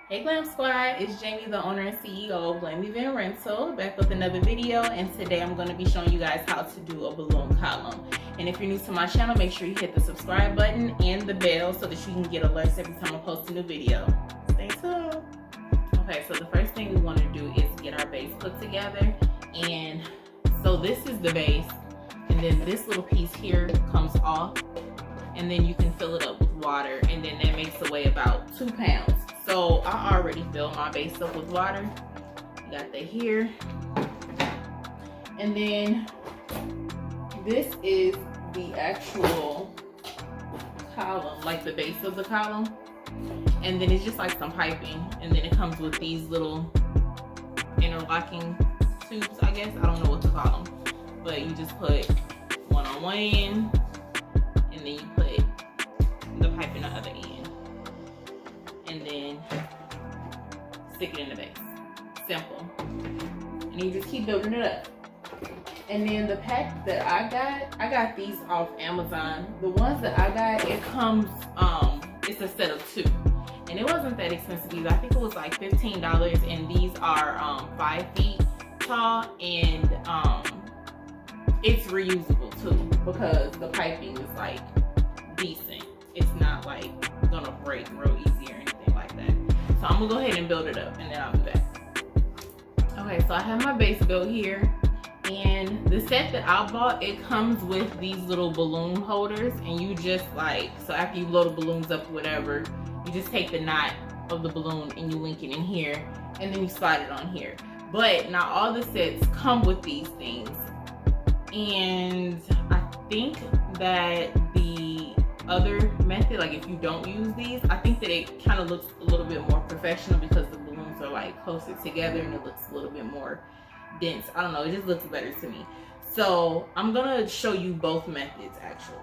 Hey Glam Squad, it's Jamie, the owner and CEO of Glam Event Rental, back with another video, and today I'm going to be showing you guys how to do a balloon column. And if you're new to my channel, make sure you hit the subscribe button and the bell so that you can get alerts every time I post a new video. Stay tuned. Okay, so the first thing we want to do is get our base put together. And so this is the base, and then this little piece here comes off, and then you can fill it up with water, and then that makes away about 2 pounds. So I already filled my base up with water. You got that here. And then this is the actual column, like the base of the column. And then it's just like some piping. And then it comes with these little interlocking tubes, I guess. I don't know what to call them. But you just put one on one end, and then you put the pipe in the other end. And then stick it in the base. Simple. And you just keep building it up. And then the pack that I got these off Amazon. The ones that I got, it comes, it's a set of 2. And it wasn't that expensive either. I think it was like $15, and these are 5 feet tall, and it's reusable too, because the piping is like decent. It's not like gonna break real easy or anything like that. So I'm gonna go ahead and build it up, and then I'll be back. Okay, so I have my base built here, and the set that I bought, it comes with these little balloon holders, and you just like, so after you load the balloons up or whatever, you just take the knot of the balloon and you link it in here, and then you slide it on here. But not all the sets come with these things, and I think that the other method, like if you don't use these, I think that it kind of looks a little bit more professional because the balloons are like closer together and it looks a little bit more dense. I don't know, it just looks better to me. So I'm gonna show you both methods actually.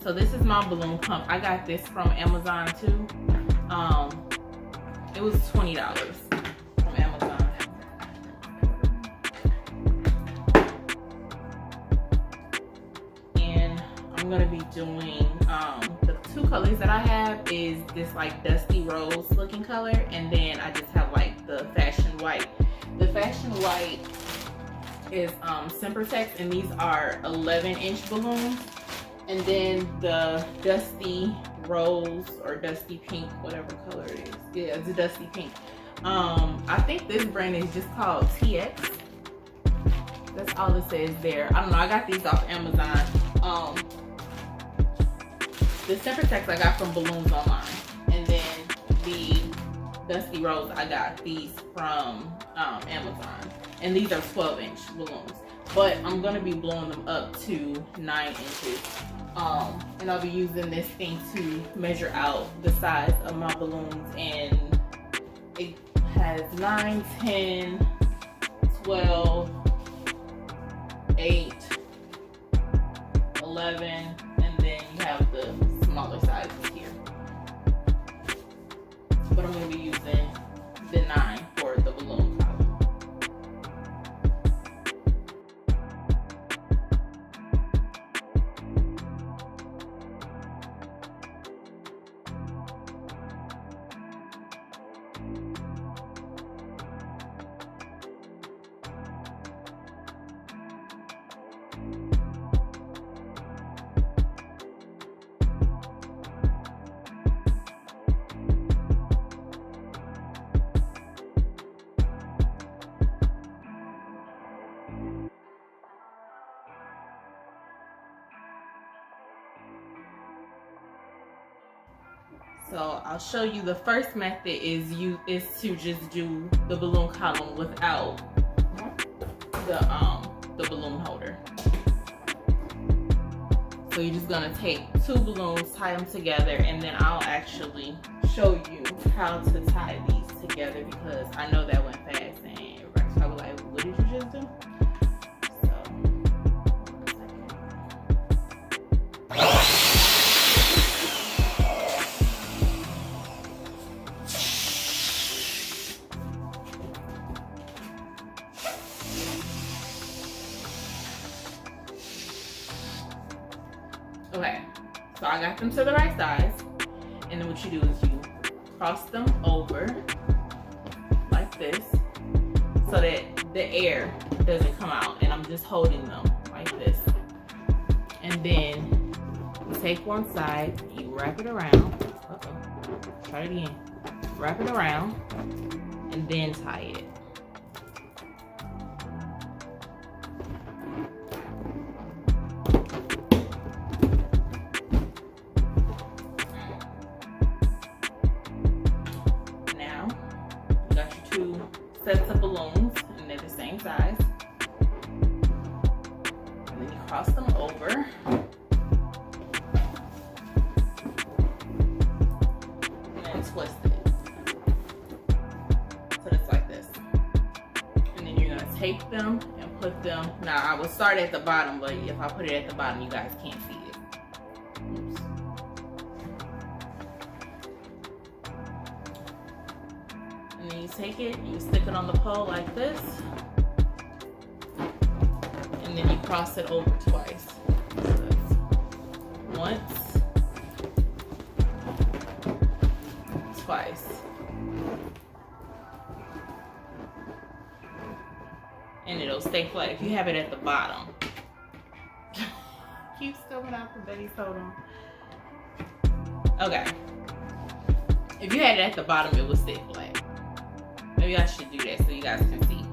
So this is my balloon pump. I got this from Amazon too. It was $20 from Amazon. I'm gonna be doing the 2 colors that I have is this like dusty rose looking color, and then I just have like the fashion white. The fashion white is Sempertex, and these are 11-inch balloons. And then the dusty rose or dusty pink, whatever color it is. Yeah, it's a dusty pink. I think this brand is just called TX. That's all it says there. I don't know, I got these off Amazon. The Sempertex I got from Balloons Online, and then the Dusty Rose I got these from Amazon, and these are 12-inch balloons. But I'm gonna be blowing them up to 9 inches, and I'll be using this thing to measure out the size of my balloons, and it has 9, 10, 12, 8, 11, and then you have the smaller sizes here. But I'm going to be using the 9 for the balloon column. So I'll show you the first method is to just do the balloon column without the balloon holder. So you're just gonna take 2 balloons, tie them together, and then I'll actually show you how to tie these together, because I know that went fast and everybody's probably like, what did you just do? Okay, So I got them to the right size. And then what you do is you cross them over like this so that the air doesn't come out. And I'm just holding them like this. And then you take one side, you wrap it around. Try it again. Wrap it around and then tie it. Now, you got your two sets of balloons and they're the same size. And then you cross them over. Twist it so it's like this, and then you're gonna take them and put them. Now I would start at the bottom, but if I put it at the bottom, you guys can't see it. Oops. And then you take it, you stick it on the pole like this, and then you cross it over twice. So that's once. Twice. And it'll stay flat. If you have it at the bottom, keeps coming out the baby's hold on. Okay. If you had it at the bottom, it would stay flat. Maybe I should do that so you guys can see.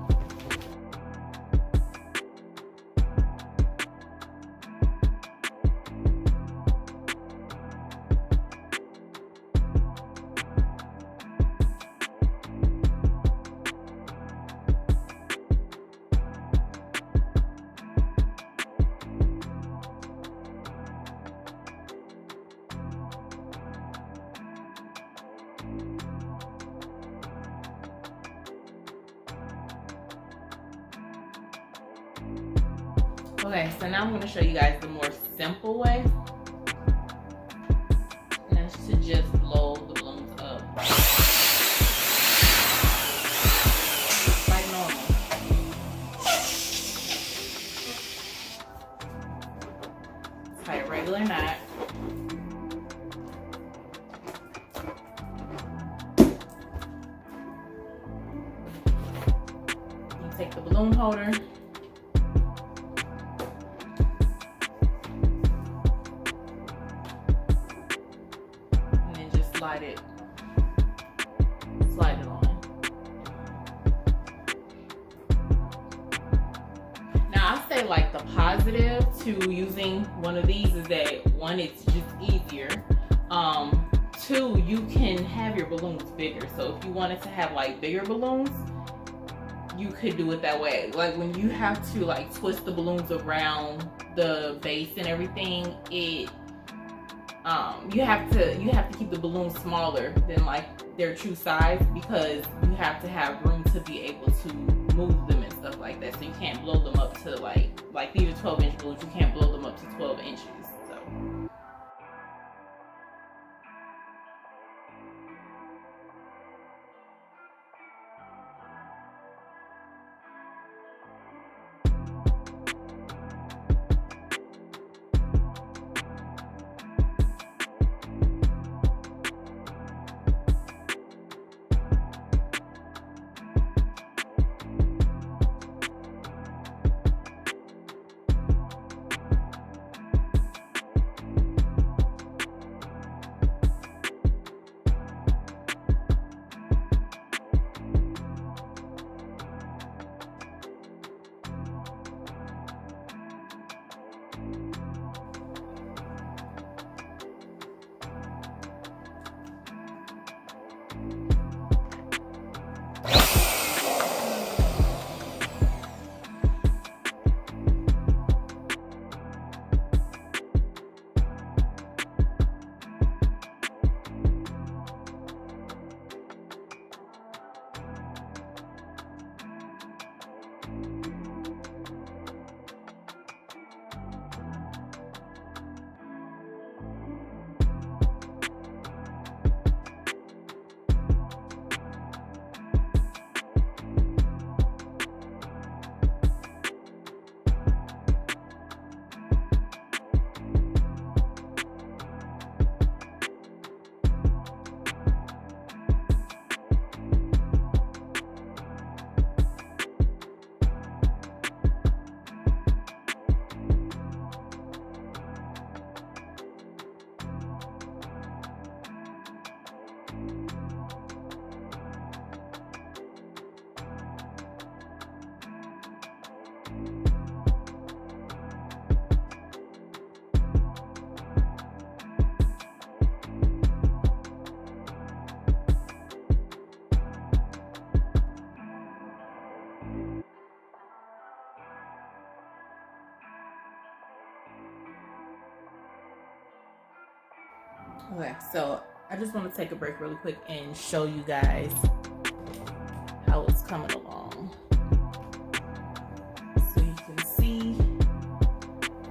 Okay, so now I'm going to show you guys the more simple way. And that's to just blow the balloons up. Like normal. Tie a regular knot. You take the balloon holder. Slide it on. Now I say like the positive to using one of these is that one, it's just easier. Two, you can have your balloons bigger. So if you wanted to have like bigger balloons, you could do it that way. Like when you have to like twist the balloons around the base and everything, you have to keep the balloons smaller than like their true size, because you have to have room to be able to move them and stuff like that. So you can't blow them up to like these are 12-inch balloons. You can't blow them up to 12 inches. So. Okay, so I just want to take a break really quick and show you guys how it's coming along. So you can see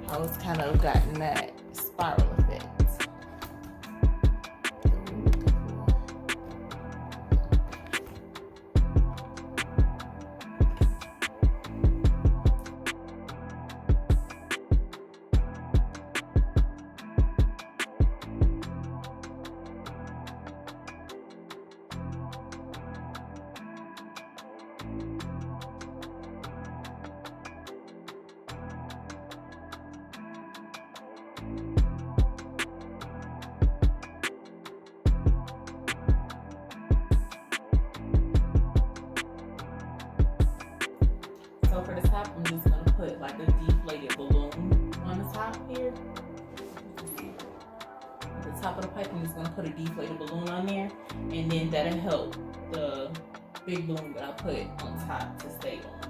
how it's kind of gotten that spiral effect. So for the top, I'm just gonna put like a deflated balloon on the top here. At the top of the pipe, I'm just gonna put a deflated balloon on there, and then that'll help the big balloon that I put on top to stay on.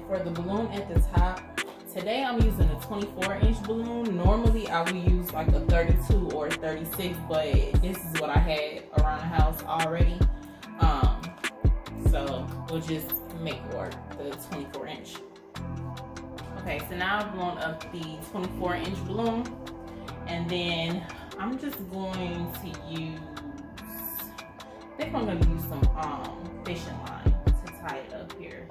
For the balloon at the top, today I'm using a 24-inch balloon. Normally I would use like a 32 or a 36, but this is what I had around the house already. So we'll just make it work, the 24-inch. Okay, so now I've blown up the 24-inch balloon, and then I'm just going to use, I think I'm going to use some fishing line to tie it up here.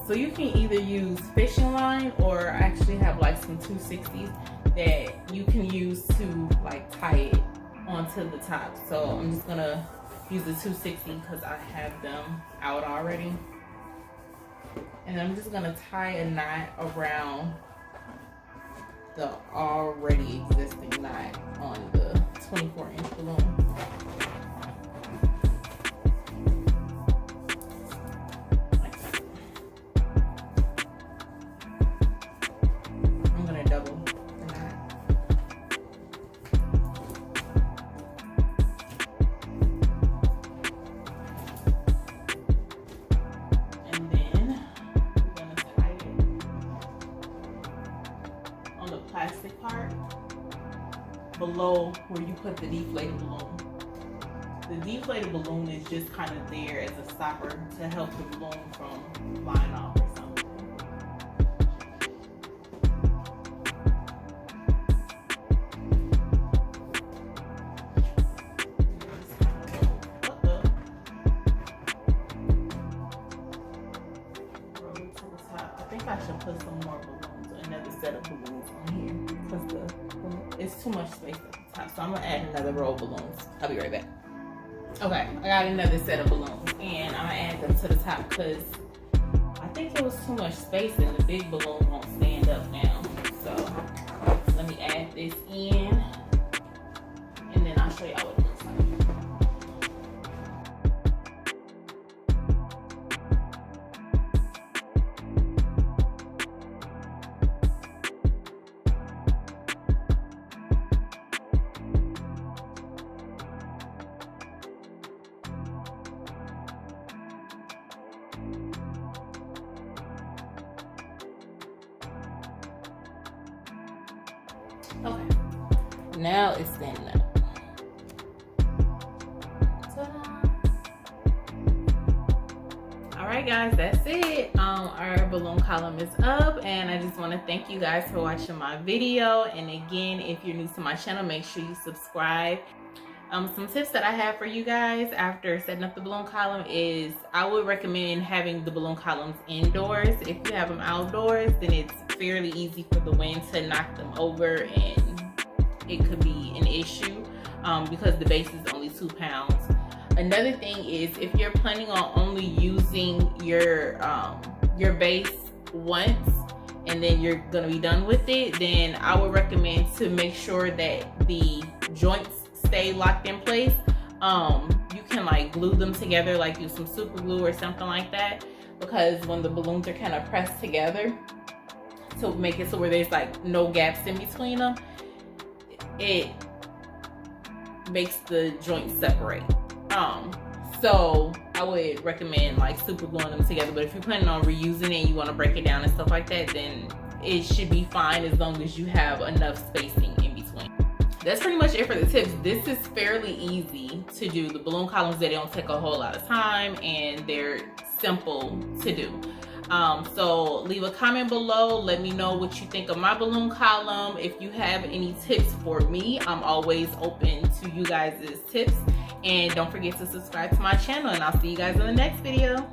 So you can either use fishing line, or I actually have like some 260s that you can use to like tie it onto the top. So I'm just gonna use the 260 because I have them out already. And I'm just gonna tie a knot around the already existing knot on the 24-inch balloon. Plastic part below where you put the deflated balloon. The deflated balloon is just kind of there as a stopper to help the balloon from flying off or something. Roll it to the top. I think I should put some more balloons, another set of balloons on here, because it's too much space at the top. So I'm gonna add another row of balloons. I'll be right back. Okay, I got another set of balloons, and I'm gonna add them to the top because I think there was too much space and the big balloon won't stand up now. So let me add this in, and then I'll show y'all what it looks like. Okay, now it's standing up. Alright guys, that's it. Our balloon column is up, and I just want to thank you guys for watching my video. And again, if you're new to my channel, make sure you subscribe. Some tips that I have for you guys after setting up the balloon column is I would recommend having the balloon columns indoors. If you have them outdoors, then it's fairly easy for the wind to knock them over, and it could be an issue because the base is only 2 pounds. Another thing is, if you're planning on only using your base once and then you're gonna be done with it, then I would recommend to make sure that the joints stay locked in place. You can like glue them together, like use some super glue or something like that, because when the balloons are kind of pressed together to make it so where there's like no gaps in between them, it makes the joints separate. So I would recommend like super gluing them together, but if you're planning on reusing it and you want to break it down and stuff like that, then it should be fine as long as you have enough spacing in between. That's pretty much it for the tips. This is fairly easy to do. The balloon columns, they don't take a whole lot of time and they're simple to do. So leave a comment below. Let me know what you think of my balloon column. If you have any tips for me, I'm always open to you guys' tips. And don't forget to subscribe to my channel, and I'll see you guys in the next video.